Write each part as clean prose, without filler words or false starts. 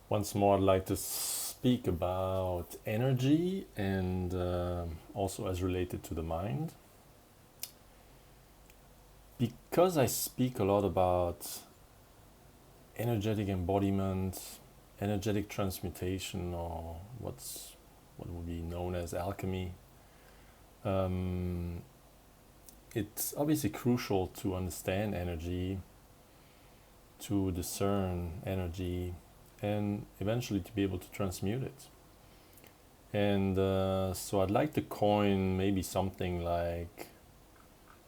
Once more, I'd like to speak about energy and also as related to the mind. Because I speak a lot about energetic embodiment, energetic transmutation, or what would be known as alchemy, um, it's obviously crucial to understand energy, to discern energy, and eventually to be able to transmute it. And so I'd like to coin maybe something like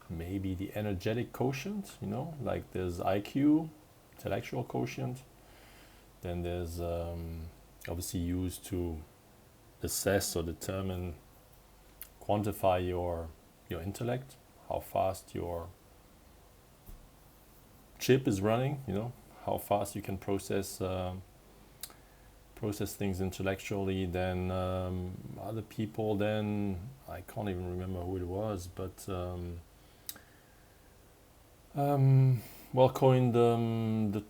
maybe the energetic quotient, like there's IQ, intellectual quotient, then there's obviously used to assess or determine, quantify your intellect, how fast your chip is running, how fast you can process things intellectually. Then other people, then I can't even remember who it was, but coined the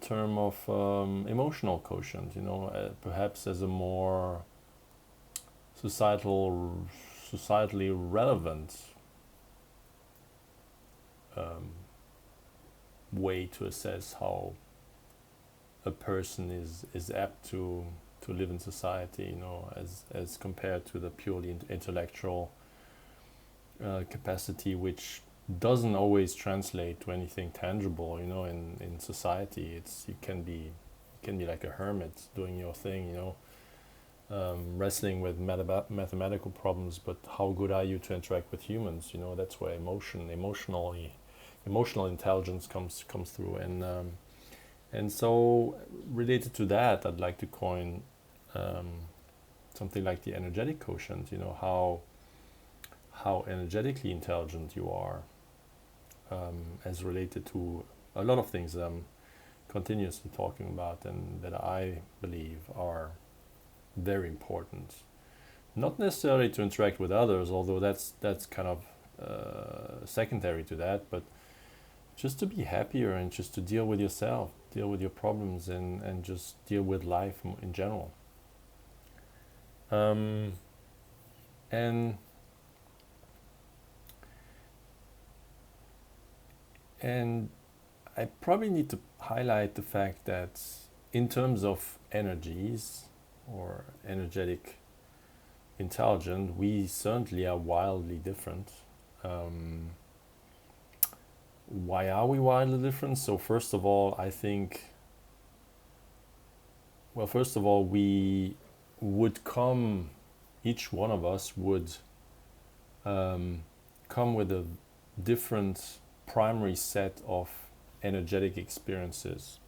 term of emotional quotient, perhaps as a more societally relevant way to assess how a person is apt to live in society, as compared to the purely intellectual capacity, which doesn't always translate to anything tangible, in society. You can be like a hermit doing your thing, wrestling with mathematical problems, but how good are you to interact with humans? That's where emotional intelligence comes through. And so related to that, I'd like to coin something like the energetic quotient. How energetically intelligent you are, as related to a lot of things that I'm continuously talking about and that I believe are very important. Not necessarily to interact with others, although that's kind of secondary to that, but just to be happier and just to deal with yourself, deal with your problems, and just deal with life in general. Um, and and I probably need to highlight the fact that in terms of energies or energetic intelligence, we certainly are wildly different. Um, why are we wildly different? So first of all, I think, we would come, each one of us would come with a different primary set of energetic experiences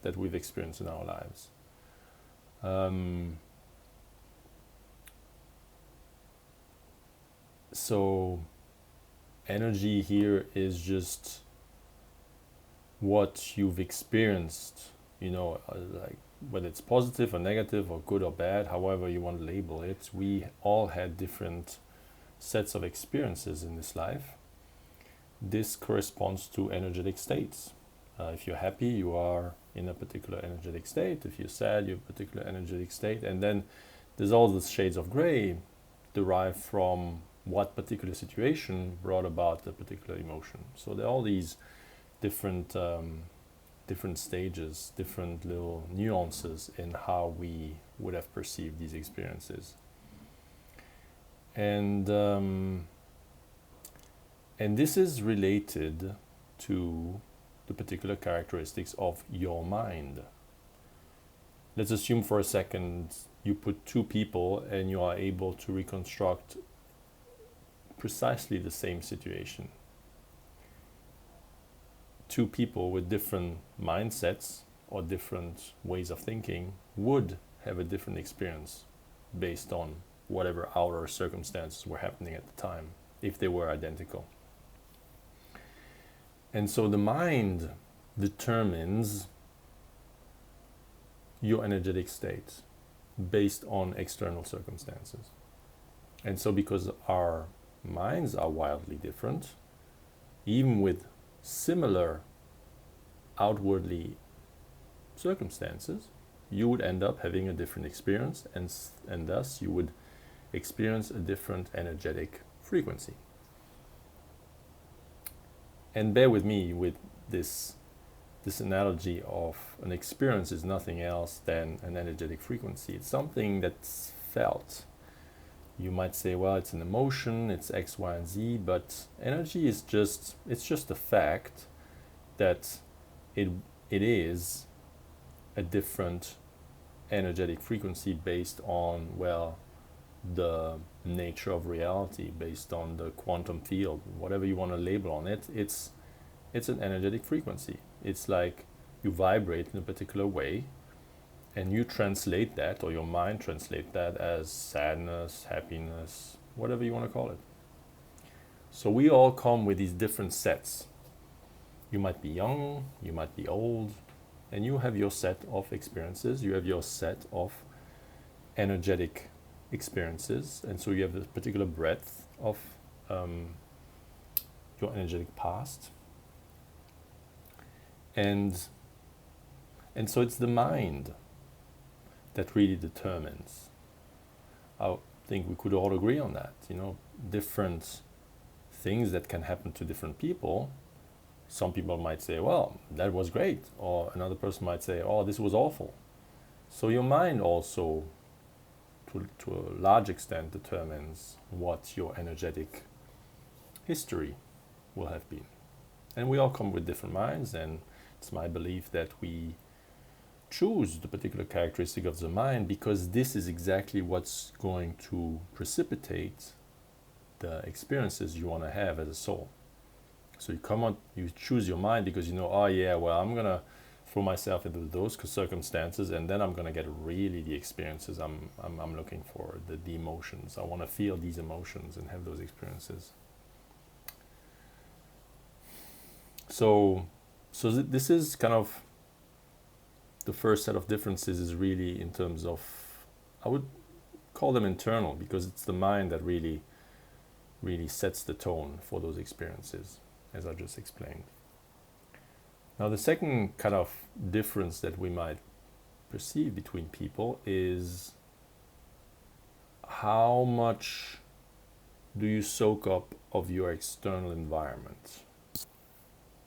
that we've experienced in our lives. So energy here is just what you've experienced, like whether it's positive or negative or good or bad, however you want to label it. We all had different sets of experiences in this life. This corresponds to energetic states. If you're happy, you are in a particular energetic state. If you're sad, you're in a particular energetic state. And then there's all the shades of gray derived from what particular situation brought about a particular emotion. So there are all these different different stages, different little nuances in how we would have perceived these experiences. And this is related to the particular characteristics of your mind. Let's assume for a second you put two people and you are able to reconstruct precisely the same situation. Two people with different mindsets or different ways of thinking would have a different experience based on whatever outer circumstances were happening at the time, if they were identical. And so the mind determines your energetic state based on external circumstances. And so because our minds are wildly different, even with similar outwardly circumstances, you would end up having a different experience, and thus you would experience a different energetic frequency. And bear with me with this analogy of an experience is nothing else than an energetic frequency. It's something that's felt. You might say, well, it's an emotion, it's X, Y, and Z, but energy is just a fact that it is a different energetic frequency based on, well, the nature of reality, based on the quantum field, whatever you want to label on it. It's an energetic frequency. It's like you vibrate in a particular way, and you translate that, or your mind translate that as sadness, happiness, whatever you want to call it. So we all come with these different sets. You might be young, you might be old, and you have your set of experiences, you have your set of energetic experiences, and so you have this particular breadth of your energetic past. And so it's the mind that really determines. I think we could all agree on that. Different things that can happen to different people. Some people might say, well, that was great. Or another person might say, oh, this was awful. So your mind also, to a large extent, determines what your energetic history will have been. And we all come with different minds, and it's my belief that we choose the particular characteristic of the mind because this is exactly what's going to precipitate the experiences you want to have as a soul. So you choose your mind because oh yeah, well, I'm going to throw myself into those circumstances, and then I'm going to get really the experiences I'm looking for, the emotions. I want to feel these emotions and have those experiences. So this is kind of the first set of differences is really in terms of, I would call them internal, because it's the mind that really sets the tone for those experiences, as I just explained. Now the second kind of difference that we might perceive between people is how much do you soak up of your external environment?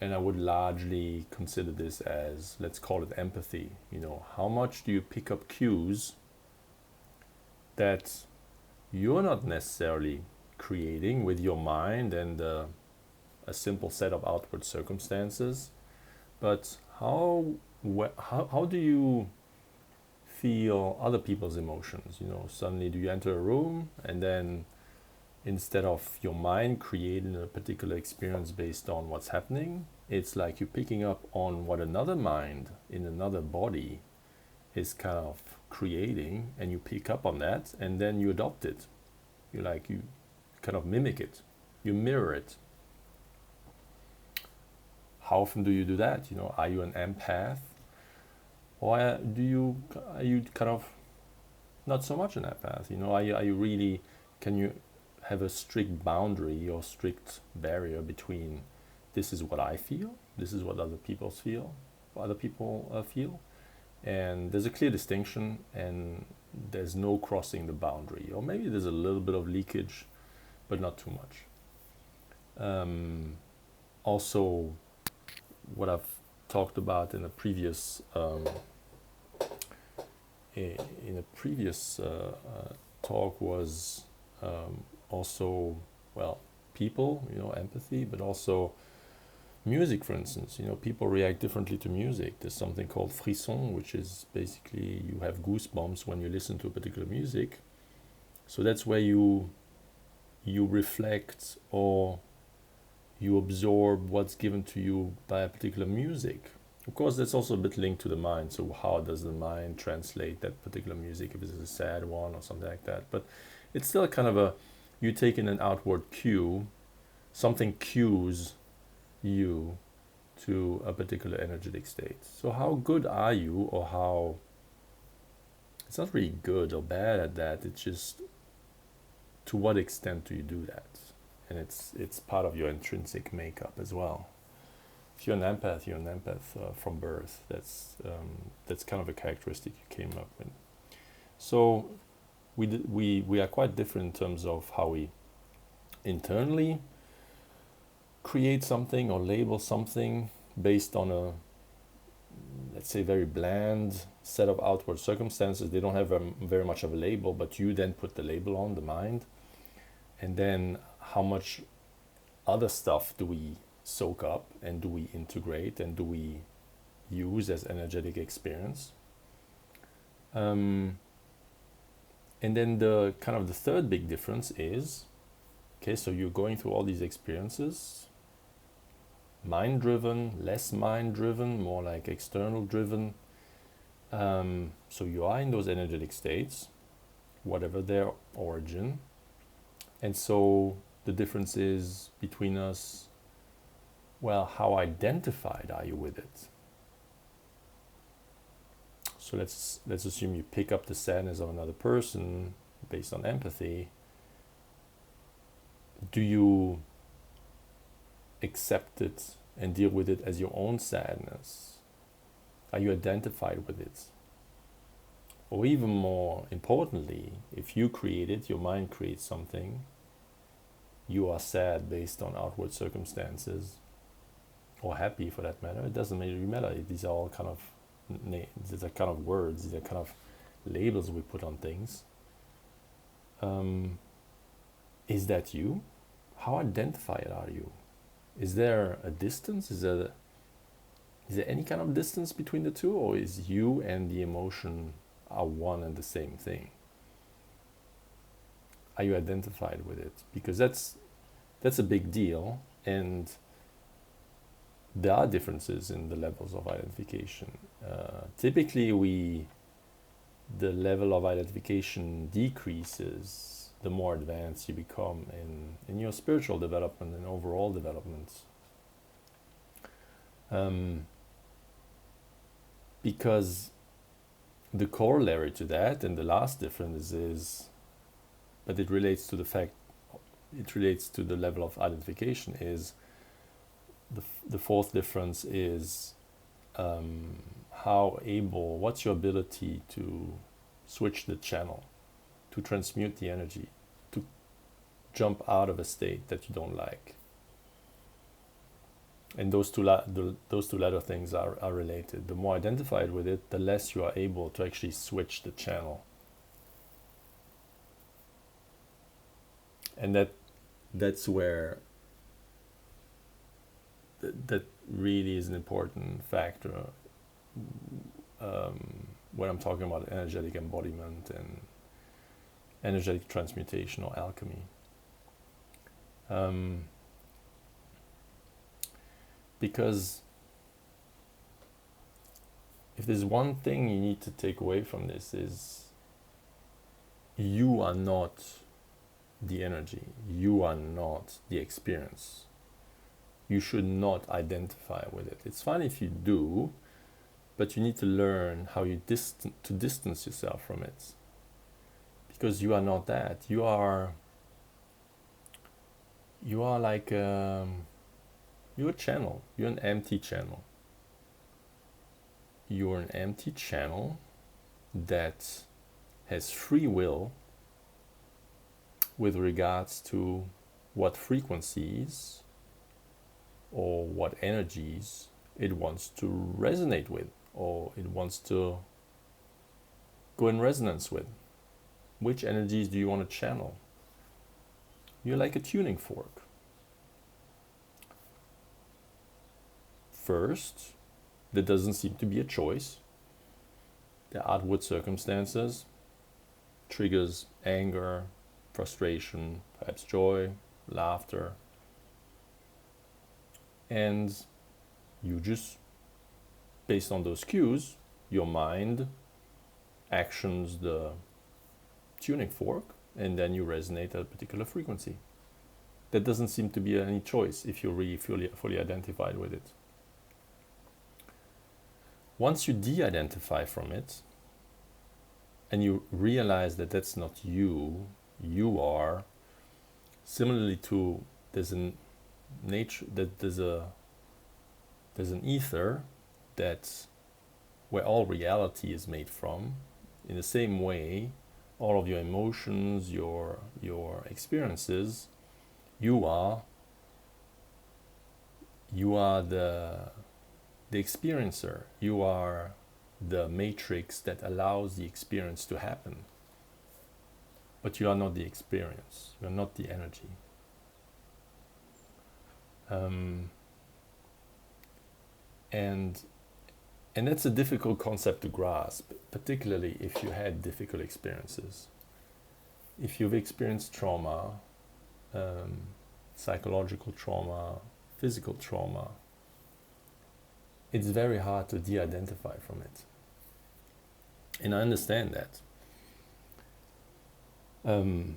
And I would largely consider this as, let's call it empathy. How much do you pick up cues that you're not necessarily creating with your mind and a simple set of outward circumstances, but how do you feel other people's emotions? Suddenly do you enter a room, and then instead of your mind creating a particular experience based on what's happening, it's like you're picking up on what another mind in another body is kind of creating, and you pick up on that, and then you adopt it. You kind of mimic it, you mirror it. How often do you do that? Are you an empath, or are you kind of not so much an empath? Are you really, can you have a strict boundary or strict barrier between this is what I feel, this is what other people feel, and there's a clear distinction, and there's no crossing the boundary, or maybe there's a little bit of leakage, but not too much. Also, what I've talked about in a previous talk was also, well, people, empathy, but also music, for instance. People react differently to music. There's something called frisson, which is basically you have goosebumps when you listen to a particular music. So that's where you reflect, or you absorb what's given to you by a particular music. Of course, that's also a bit linked to the mind. So how does the mind translate that particular music, if it's a sad one or something like that? But it's still kind of you take in an outward cue, something cues you to a particular energetic state. So how good are you, or how, it's not really good or bad at that, it's just to what extent do you do that? And it's part of your intrinsic makeup as well. if you're an empath, you're an empath from birth. That's kind of a characteristic you came up with. So we are quite different in terms of how we internally create something or label something based on a, let's say, very bland set of outward circumstances. They don't have very much of a label, but you then put the label on the mind. And then how much other stuff do we soak up and do we integrate and do we use as energetic experience? And then the kind of the third big difference is, okay, so you're going through all these experiences, mind-driven, less mind-driven, more like external-driven. So you are in those energetic states, whatever their origin. And so the difference is between us, well, how identified are you with it? So let's assume you pick up the sadness of another person based on empathy. Do you accept it and deal with it as your own sadness? Are you identified with it? Or even more importantly, if you create it, your mind creates something, you are sad based on outward circumstances, or happy for that matter, it doesn't really matter. These are all kind of these are kind of words, these are kind of labels we put on things. Is that you? How identified are you? Is there a distance? Is there any kind of distance between the two, or is you and the emotion are one and the same thing? Are you identified with it? Because that's a big deal, and there are differences in the levels of identification. Typically, the level of identification decreases the more advanced you become in your spiritual development and overall development. Because the corollary to that, and the last difference is, but it relates to the level of identification, is the fourth difference is what's your ability to switch the channel, to transmute the energy, to jump out of a state that you don't like. And those two latter things are related. The more identified with it, the less you are able to actually switch the channel. And that's where that really is an important factor when I'm talking about energetic embodiment and energetic transmutation or alchemy. Because if there's one thing you need to take away from this, is you are not the energy, you are not the experience. You should not identify with it. It's fine if you do, but you need to learn how to distance yourself from it. Because you are not that. You are like you're a channel. You're an empty channel. You're an empty channel that has free will with regards to what frequencies or what energies it wants to resonate with, or it wants to go in resonance with. Which energies do you want to channel? You're like a tuning fork. First, there doesn't seem to be a choice. The outward circumstances triggers anger, frustration, perhaps joy, laughter. And you just, based on those cues, your mind actions the tuning fork, and then you resonate at a particular frequency. There doesn't seem to be any choice if you're really fully identified with it. Once you de-identify from it, and you realize that that's not you, you are, similarly to there's There's an ether that's where all reality is made from. In the same way, all of your emotions, your experiences, you are the experiencer. You are the matrix that allows the experience to happen. But you are not the experience. You are not the energy. And that's a difficult concept to grasp, particularly if you had difficult experiences. If you've experienced trauma, psychological trauma, physical trauma, it's very hard to de-identify from it. And I understand that. And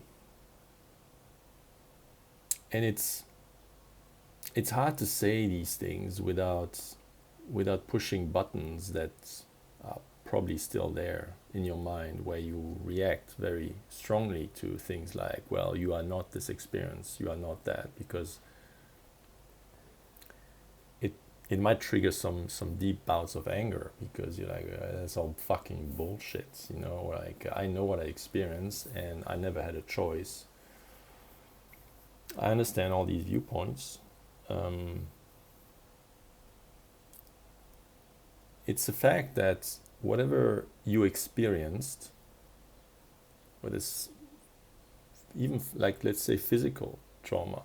it's hard to say these things without pushing buttons that are probably still there in your mind, where you react very strongly to things like, well, you are not this experience, you are not that, because it might trigger some deep bouts of anger, because you're like, that's all fucking bullshit, like, I know what I experienced and I never had a choice. I understand all these viewpoints. It's the fact that whatever you experienced, whether it's even like, let's say, physical trauma,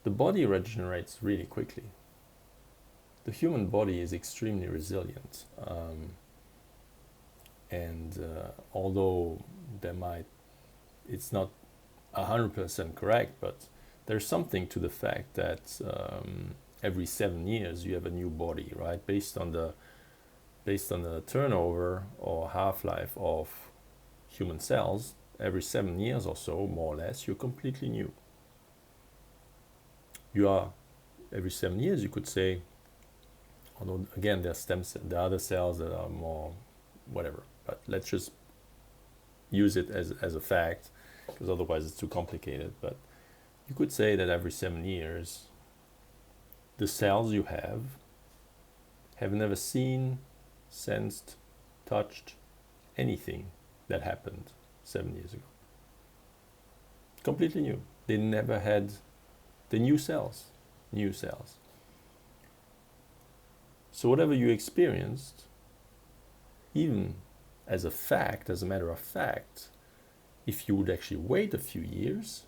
the body regenerates really quickly. The human body is extremely resilient. Although it's not 100% correct, but there's something to the fact that every 7 years you have a new body, right? Based on the turnover or half-life of human cells, every 7 years or so, more or less, you're completely new. You are, every 7 years, you could say, although again, there are stem cells, there are other cells that are more whatever, but let's just use it as a fact, because otherwise it's too complicated. But you could say that every 7 years, the cells you have never seen, sensed, touched anything that happened 7 years ago. Completely new. They never had the new cells. So whatever you experienced, even as a matter of fact, if you would actually wait a few years,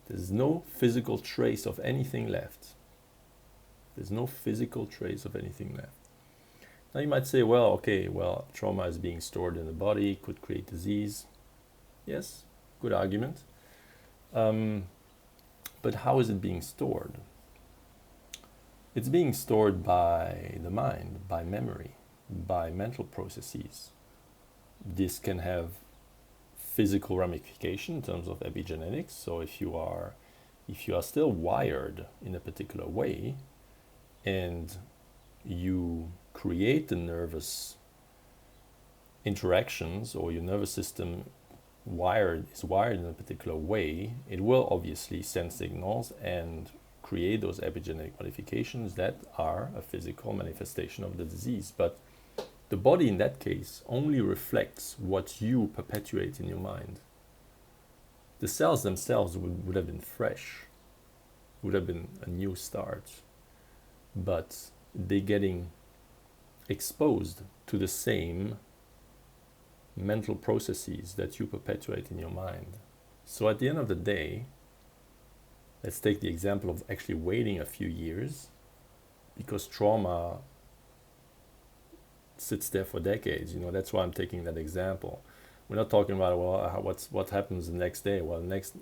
there's no physical trace of anything left. Now you might say, trauma is being stored in the body, could create disease. Yes, good argument. But how is it being stored? It's being stored by the mind, by memory, by mental processes. This can have physical ramification in terms of epigenetics. So if you are still wired in a particular way, and you create the nervous interactions, or your nervous system is wired in a particular way, it will obviously send signals and create those epigenetic modifications that are a physical manifestation of the disease. But the body in that case only reflects what you perpetuate in your mind. The cells themselves would have been fresh, would have been a new start, but they're getting exposed to the same mental processes that you perpetuate in your mind. So at the end of the day, let's take the example of actually waiting a few years, because trauma sits there for decades. That's why I'm taking that example. We're not talking about what happens the next day. Well, next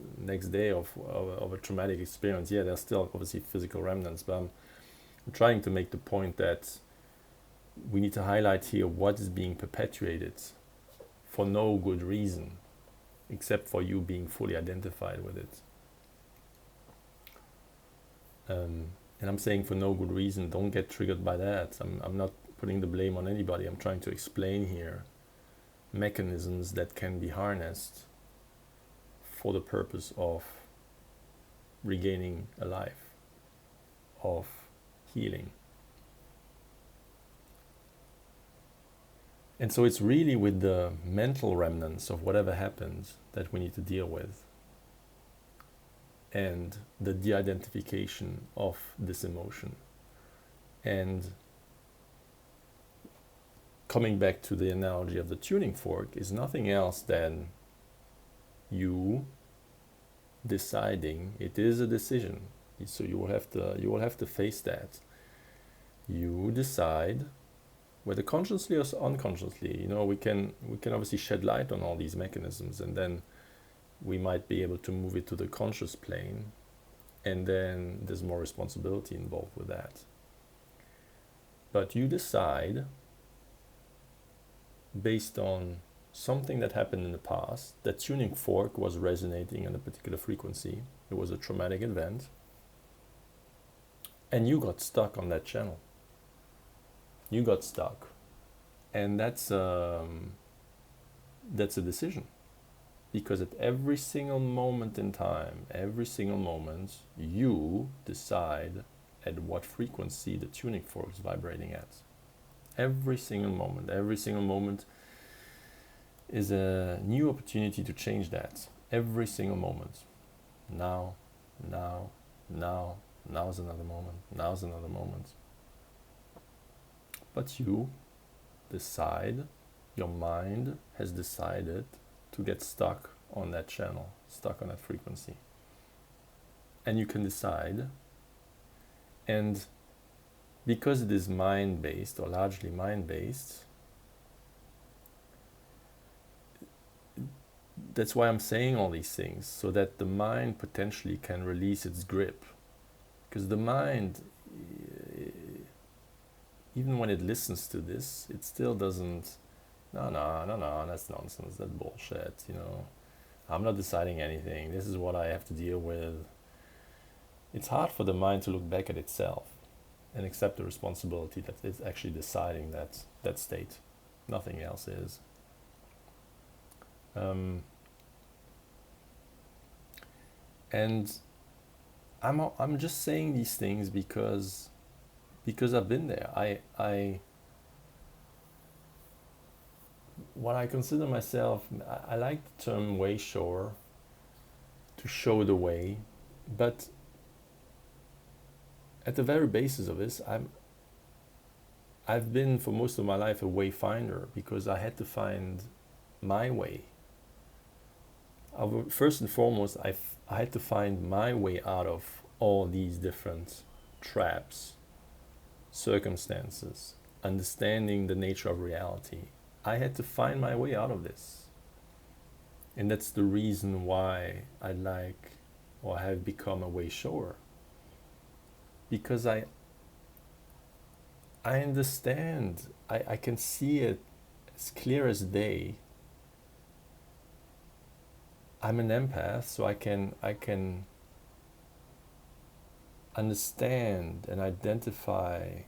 day of a traumatic experience, there's still obviously physical remnants, but I'm trying to make the point that we need to highlight here what is being perpetuated for no good reason, except for you being fully identified with it. And I'm saying for no good reason. Don't get triggered by that. I'm not putting the blame on anybody. I'm trying to explain here mechanisms that can be harnessed for the purpose of regaining a life, of healing. And so it's really with the mental remnants of whatever happened that we need to deal with, and the de-identification of this emotion. And coming back to the analogy of the tuning fork is nothing else than you deciding. It is a decision, so you will have to face that. You decide, whether consciously or unconsciously. We can obviously shed light on all these mechanisms, and then we might be able to move it to the conscious plane, and then there's more responsibility involved with that. But you decide based on something that happened in the past. That tuning fork was resonating on a particular frequency. It was a traumatic event, and you got stuck on that channel. You got stuck, and that's a decision, because at every single moment in time, every single moment, you decide at what frequency the tuning fork is vibrating at. Every single moment is a new opportunity to change that. Every single moment. Now is another moment. But you decide, your mind has decided to get stuck on that channel, stuck on that frequency. And you can decide, and because it is mind-based, or largely mind-based, that's why I'm saying all these things, so that the mind potentially can release its grip. Because the mind, even when it listens to this, it still doesn't, no, that's nonsense, that's bullshit, I'm not deciding anything, this is what I have to deal with. It's hard for the mind to look back at itself and accept the responsibility that it's actually deciding that state. Nothing else is. And I'm just saying these things because I've been there. What I consider myself, I like the term way shower, to show the way, but at the very basis of this, I've been for most of my life a wayfinder, because I had to find my way. First and foremost, I had to find my way out of all these different traps, circumstances, understanding the nature of reality. I had to find my way out of this. And that's the reason why I like, or have become a way shower. Because I understand, I can see it as clear as day. I'm an empath, so I can understand and identify,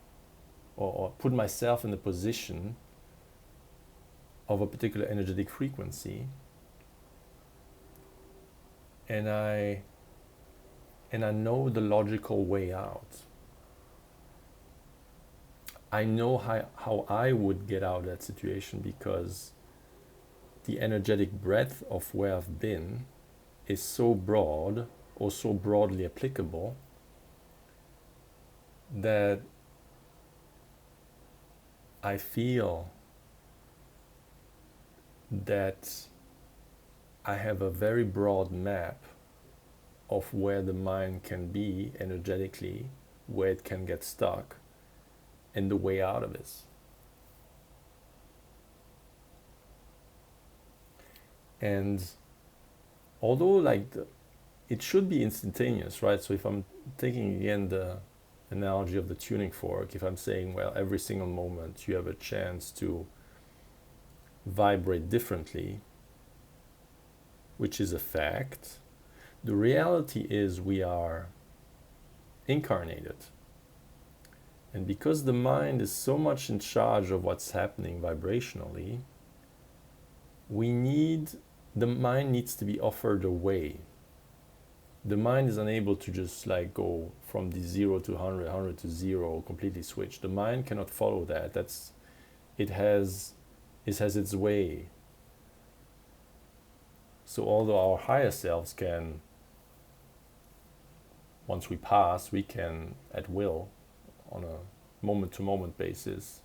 or put myself in the position of a particular energetic frequency, and I know the logical way out. I know how I would get out of that situation, because the energetic breadth of where I've been is so broad, or so broadly applicable, that I feel that I have a very broad map of where the mind can be energetically, where it can get stuck, and the way out of this. And although it should be instantaneous, right? So if I'm taking again the analogy of the tuning fork, if I'm saying, well, every single moment you have a chance to vibrate differently, which is a fact, the reality is we are incarnated. And because the mind is so much in charge of what's happening vibrationally, the mind needs to be offered a way. The mind is unable to just go from the 0 to 100, 100 to 0, completely switch. The mind cannot follow that. It has has its way. So although our higher selves can, once we pass, we can at will, on a moment-to-moment basis,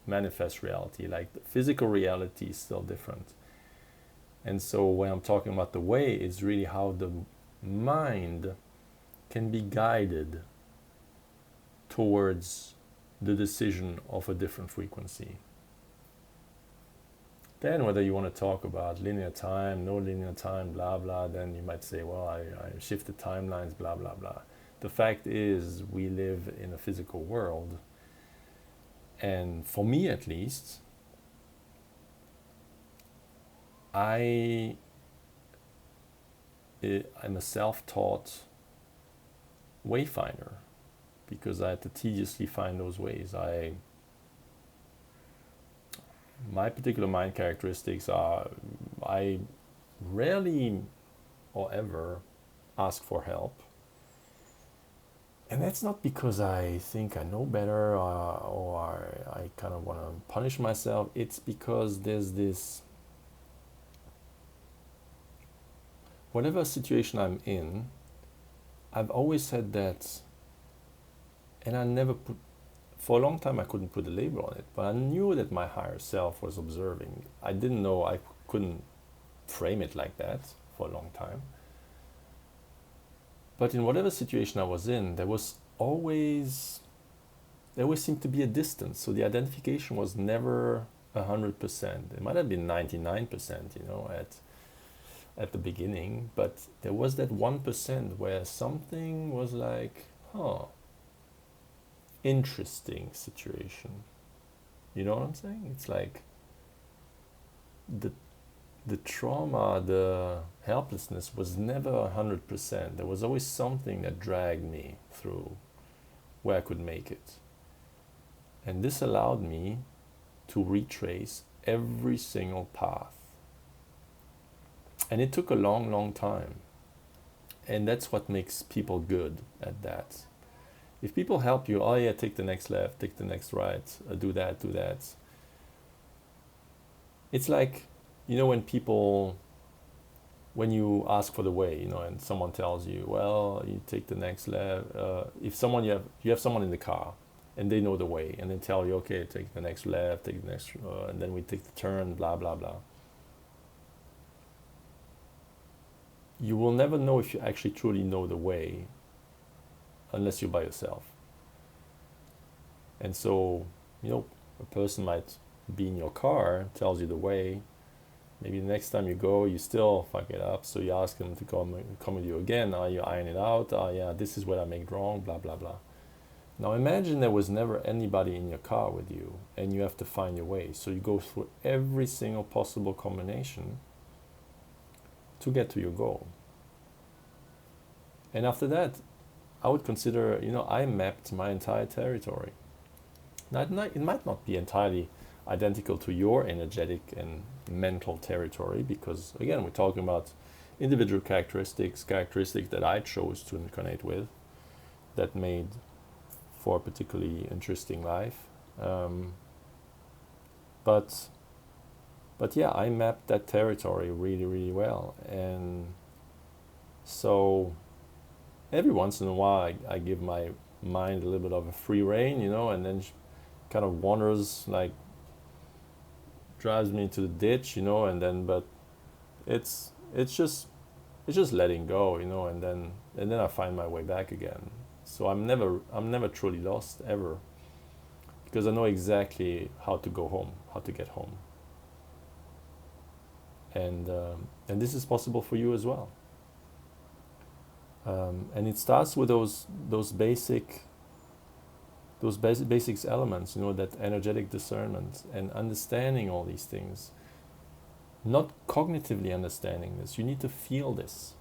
manifest reality. Like the physical reality is still different. And so when I'm talking about the way, it's really how the mind can be guided towards the decision of a different frequency. Then whether you want to talk about linear time, no linear time, blah, blah, then you might say, well, I shifted timelines, blah, blah, blah. The fact is, we live in a physical world. And for me, at least, I'm a self-taught wayfinder because I had to tediously find those ways. My particular mind characteristics are I rarely or ever ask for help. And that's not because I think I know better or I kind of want to punish myself. It's because there's this, whatever situation I'm in, I've always said that, and I never put, for a long time I couldn't put a label on it, but I knew that my higher self was observing. I didn't know, I couldn't frame it like that for a long time. But in whatever situation I was in, there always seemed to be a distance. So the identification was never 100%. It might have been 99%, at the beginning, but there was that 1% where something was like, interesting situation. You know what I'm saying? It's like the trauma, the helplessness was never 100%. There was always something that dragged me through where I could make it. And this allowed me to retrace every single path. And it took a long, long time. And that's what makes people good at that. If people help you, take the next left, take the next right, do that. It's like, when you ask for the way, and someone tells you, well, you take the next left. If you have someone in the car and they know the way and they tell you, okay, take the next left, take the next, and then we take the turn, blah, blah, blah. You will never know if you actually truly know the way unless you're by yourself. And so, a person might be in your car, tells you the way. Maybe the next time you go, you still fuck it up. So you ask them to come with you again. You iron it out. This is what I made wrong, blah, blah, blah. Now imagine there was never anybody in your car with you and you have to find your way. So you go through every single possible combination to get to your goal. And after that, I would consider, I mapped my entire territory. Now, it might not be entirely identical to your energetic and mental territory because, again, we're talking about individual characteristics that I chose to incarnate with that made for a particularly interesting life. But yeah, I mapped that territory really, really well. And so every once in a while, I give my mind a little bit of a free rein, and then kind of wanders, like drives me into the ditch, and then, but it's just letting go, and then I find my way back again. So I'm never truly lost ever, because I know exactly how to go home, how to get home. And this is possible for you as well. And it starts with those basic elements, that energetic discernment and understanding all these things. Not cognitively understanding this. You need to feel this.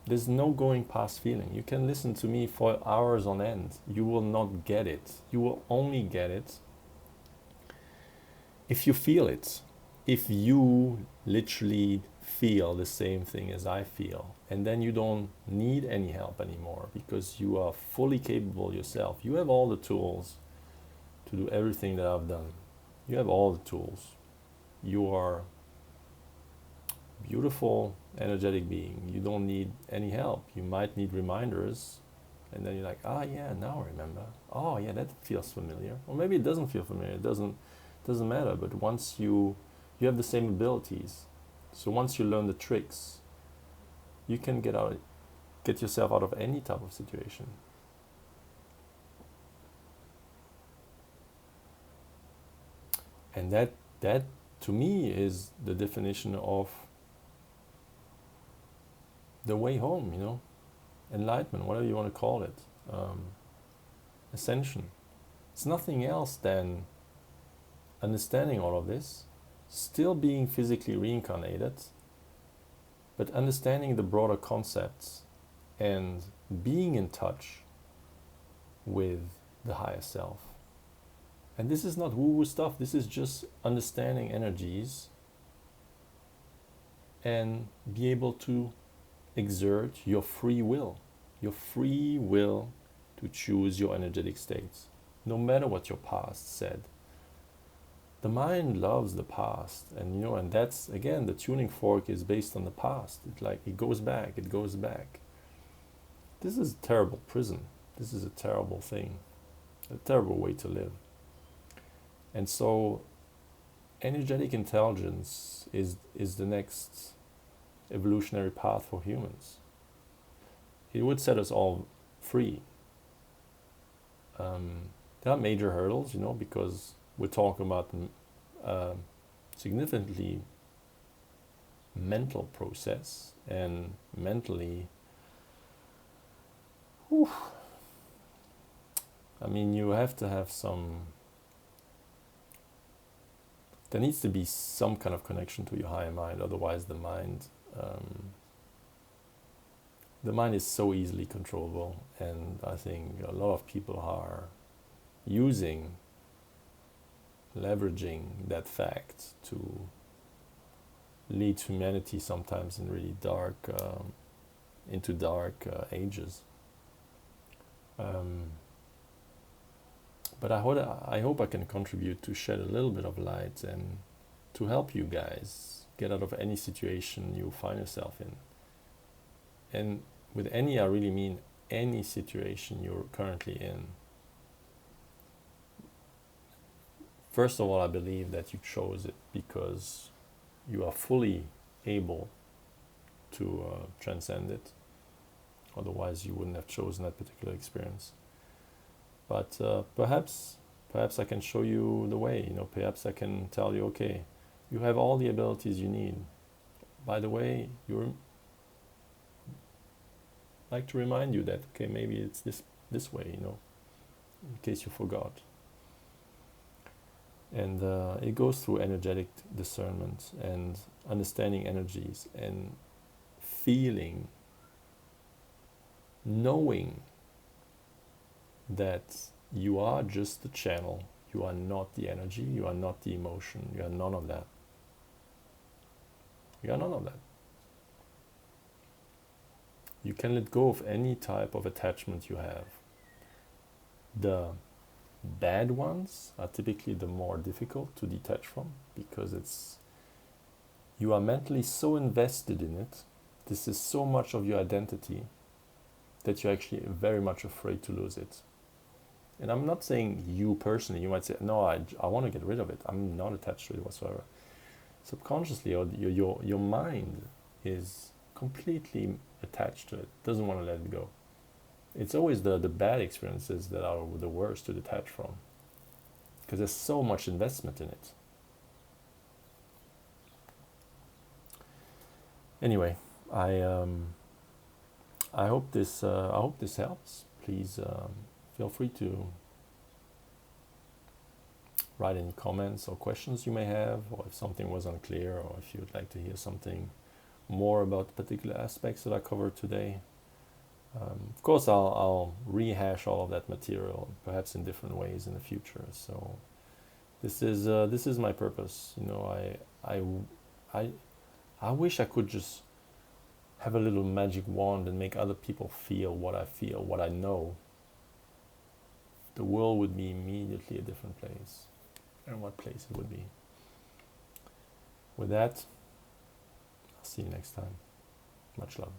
There's no going past feeling. You can listen to me for hours on end. You will not get it. You will only get it if you feel it. If you literally feel the same thing as I feel. And then you don't need any help anymore because you are fully capable yourself. You have all the tools to do everything that I've done. You have all the tools. You are beautiful, energetic being. You don't need any help. You might need reminders, and then you're like, ah, yeah, now I remember. Oh, yeah, that feels familiar. Or maybe it doesn't feel familiar. It doesn't matter. But once you have the same abilities, so once you learn the tricks, you can get yourself out of any type of situation. And that to me is the definition of the way home, enlightenment, whatever you want to call it, ascension. It's nothing else than understanding all of this, still being physically reincarnated, but understanding the broader concepts and being in touch with the higher self. And this is not woo-woo stuff, this is just understanding energies and be able to exert your free will to choose your energetic states, no matter what your past said. The mind loves the past, and that's, again, the tuning fork is based on the past. It goes back. This is a terrible prison. This is a terrible thing, a terrible way to live. And so energetic intelligence is the next evolutionary path for humans. It would set us all free. There are major hurdles, because we're talking about significantly mental process, and mentally, you have to have there needs to be some kind of connection to your higher mind, otherwise the mind is so easily controllable, and I think a lot of people are leveraging that fact to lead humanity sometimes in really into dark ages. But I hope I can contribute to shed a little bit of light and to help you guys get out of any situation you find yourself in. And with any, I really mean any situation you're currently in. First of all, I believe that you chose it because you are fully able to transcend it. Otherwise, you wouldn't have chosen that particular experience. But perhaps I can show you the way. Perhaps I can tell you, okay, you have all the abilities you need. By the way, you're like to remind you that, okay, maybe it's this way, in case you forgot. And it goes through energetic discernment and understanding energies and feeling, knowing that you are just the channel. You are not the energy. You are not the emotion. You are none of that. You are none of that. You can let go of any type of attachment you have. The bad ones are typically the more difficult to detach from, because you are mentally so invested in it. This is so much of your identity that you're actually very much afraid to lose it. And I'm not saying you personally. You might say, no, I want to get rid of it. I'm not attached to it whatsoever. Subconsciously, your mind is completely attached to it, doesn't want to let it go. It's always the bad experiences that are the worst to detach from, because there's so much investment in it. Anyway, I hope this helps. Please feel free to write any comments or questions you may have, or if something was unclear, or if you'd like to hear something more about particular aspects that I covered today. Of course, I'll rehash all of that material, perhaps in different ways in the future. So this is my purpose. I wish I could just have a little magic wand and make other people feel, what I know. The world would be immediately a different place. and what place it would be. With that, I'll see you next time. Much love.